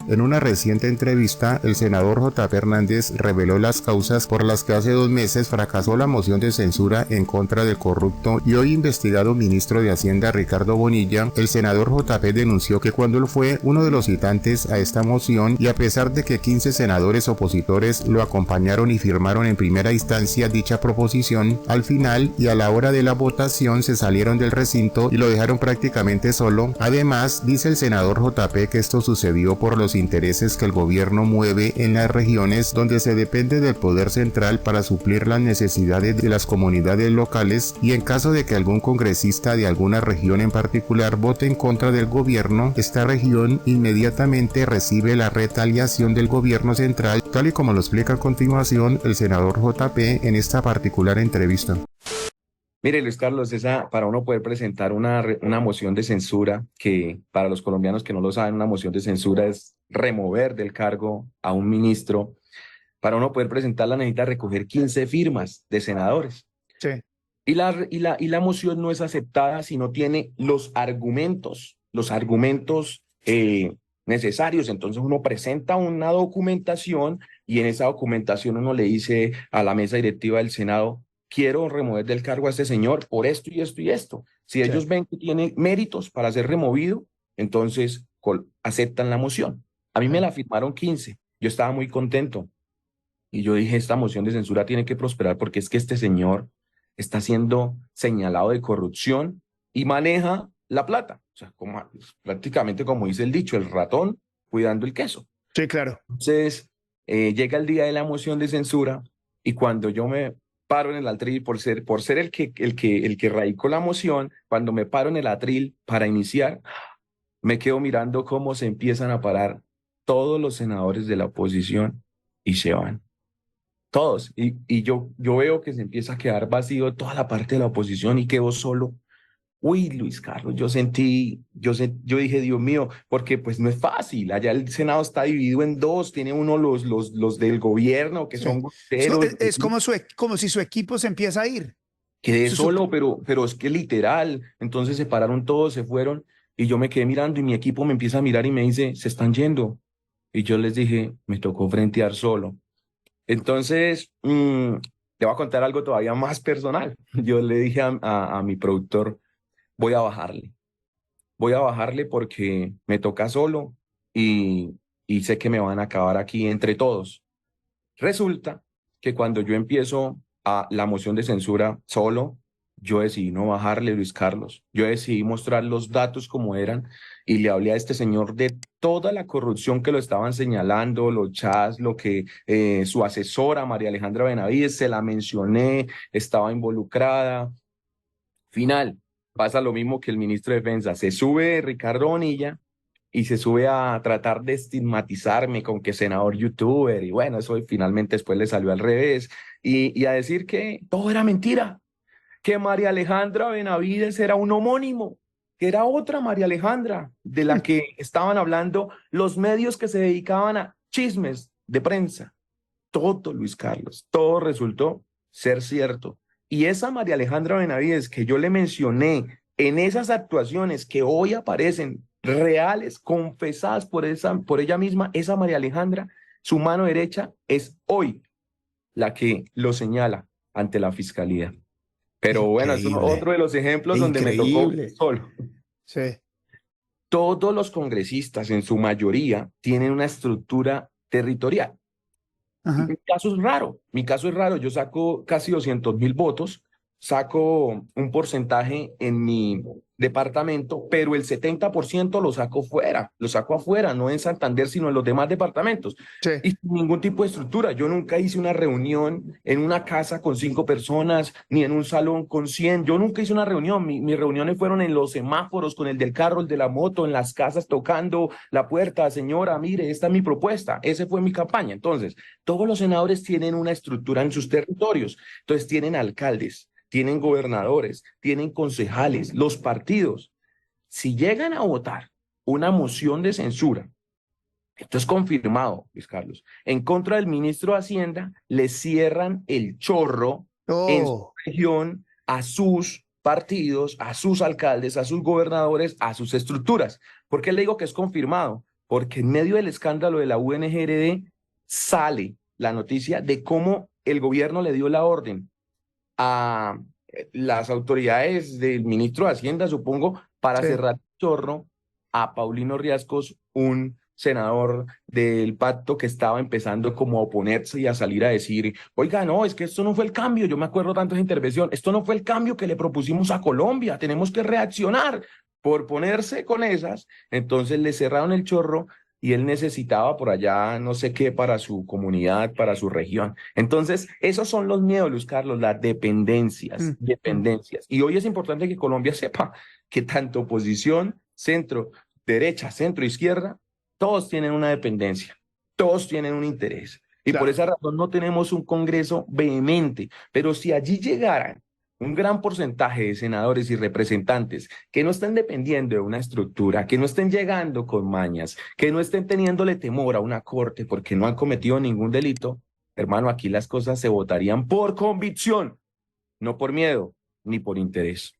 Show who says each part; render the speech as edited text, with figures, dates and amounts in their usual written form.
Speaker 1: En una reciente entrevista, el senador J. P. Hernández reveló las causas por las que hace 2 meses fracasó la moción de censura en contra del corrupto y hoy investigado ministro de Hacienda Ricardo Bonilla. El senador J. P. denunció que cuando él fue uno de los citantes a esta moción y a pesar de que 15 senadores opositores lo acompañaron y firmaron en primera instancia dicha proposición, al final y a la hora de la votación se salieron del recinto y lo dejaron prácticamente solo. Además, dice el senador J. P. que esto sucedió por los intereses que el gobierno mueve en las regiones donde se depende del poder central para suplir las necesidades de las comunidades locales, y en caso de que algún congresista de alguna región en particular vote en contra del gobierno, esta región inmediatamente recibe la retaliación del gobierno central, tal y como lo explica a continuación el senador J. P. en esta particular entrevista.
Speaker 2: Mire, Luis Carlos, para uno poder presentar una moción de censura, que para los colombianos que no lo saben, una moción de censura es remover del cargo a un ministro. Para uno poder presentarla necesita recoger 15 firmas de senadores.
Speaker 3: Sí.
Speaker 2: Y la moción no es aceptada si no tiene los argumentos necesarios. Entonces uno presenta una documentación y en esa documentación uno le dice a la mesa directiva del Senado: quiero remover del cargo a este señor por esto y esto y esto. Si ellos ven que tiene méritos para ser removido, entonces aceptan la moción. A mí me la firmaron 15. Yo estaba muy contento. Y yo dije, esta moción de censura tiene que prosperar porque es que este señor está siendo señalado de corrupción y maneja la plata. O sea, prácticamente como dice el dicho, el ratón cuidando el queso.
Speaker 3: Sí, claro.
Speaker 2: Entonces, llega el día de la moción de censura y cuando yo me paro en el atril por ser el que radicó la moción, cuando me paro en el atril para iniciar, me quedo mirando cómo se empiezan a parar todos los senadores de la oposición y se van. Todos. Y yo veo que se empieza a quedar vacío toda la parte de la oposición y quedo solo. Uy, Luis Carlos, yo dije, Dios mío, porque pues no es fácil. Allá el Senado está dividido en dos, tiene uno los del gobierno que son groseros.
Speaker 3: Es como si su equipo se empieza a ir.
Speaker 2: Quedé solo, pero es que literal. Entonces se pararon todos, se fueron y yo me quedé mirando y mi equipo me empieza a mirar y me dice, se están yendo. Y yo les dije, me tocó frentear solo. Entonces, le voy a contar algo todavía más personal. Yo le dije a mi productor, voy a bajarle porque me toca solo y sé que me van a acabar aquí entre todos. Resulta que cuando yo empiezo la moción de censura solo, yo decidí no bajarle, Luis Carlos. Yo decidí mostrar los datos como eran y le hablé a este señor de toda la corrupción que lo estaban señalando, los chats, lo que su asesora, María Alejandra Benavides, se la mencioné, estaba involucrada. Final, pasa lo mismo que el ministro de Defensa. Se sube Ricardo Bonilla y se sube a tratar de estigmatizarme con que senador youtuber, y bueno, eso finalmente después le salió al revés, y a decir que todo era mentira, que María Alejandra Benavides era un homónimo, que era otra María Alejandra de la que estaban hablando los medios que se dedicaban a chismes de prensa. Todo, Luis Carlos, todo resultó ser cierto. Y esa María Alejandra Benavides que yo le mencioné en esas actuaciones que hoy aparecen reales, confesadas por ella misma, esa María Alejandra, su mano derecha es hoy la que lo señala ante la fiscalía. Pero bueno, es otro de los ejemplos donde me tocó solo.
Speaker 3: Sí.
Speaker 2: Todos los congresistas, en su mayoría, tienen una estructura territorial. Mi caso es raro, yo saco casi 200.000 votos, saco un porcentaje en mi departamento, pero el 70% lo saco afuera, no en Santander, sino en los demás departamentos.
Speaker 3: Sí.
Speaker 2: Y sin ningún tipo de estructura. Yo nunca hice una reunión en una casa con 5 personas, ni en un salón con 100. Yo nunca hice una reunión. Mis reuniones fueron en los semáforos, con el del carro, el de la moto, en las casas tocando la puerta. Señora, mire, esta es mi propuesta. Esa fue mi campaña. Entonces, todos los senadores tienen una estructura en sus territorios. Entonces, tienen alcaldes, tienen gobernadores, tienen concejales, los partidos. Si llegan a votar una moción de censura, esto es confirmado, Luis Carlos, en contra del ministro de Hacienda, le cierran el chorro en su región a sus partidos, a sus alcaldes, a sus gobernadores, a sus estructuras. ¿Por qué le digo que es confirmado? porque en medio del escándalo de la UNGRD sale la noticia de cómo el gobierno le dio la orden a las autoridades del ministro de Hacienda, supongo, para
Speaker 3: Sí.
Speaker 2: cerrar el chorro a Paulino Riascos, un senador del pacto que estaba empezando como a oponerse y a salir a decir, oiga, no, es que esto no fue el cambio, yo me acuerdo tanto de esa intervención, esto no fue el cambio que le propusimos a Colombia, tenemos que reaccionar por ponerse con esas. Entonces le cerraron el chorro y él necesitaba por allá no sé qué para su comunidad, para su región. Entonces, esos son los miedos, Luis Carlos, las dependencias, dependencias. Y hoy es importante que Colombia sepa que tanto oposición, centro, derecha, centro, izquierda, todos tienen una dependencia, todos tienen un interés. Y por
Speaker 3: Claro.
Speaker 2: esa razón no tenemos un Congreso vehemente, pero si allí llegaran un gran porcentaje de senadores y representantes que no estén dependiendo de una estructura, que no estén llegando con mañas, que no estén teniéndole temor a una corte porque no han cometido ningún delito, hermano, aquí las cosas se votarían por convicción, no por miedo ni por interés.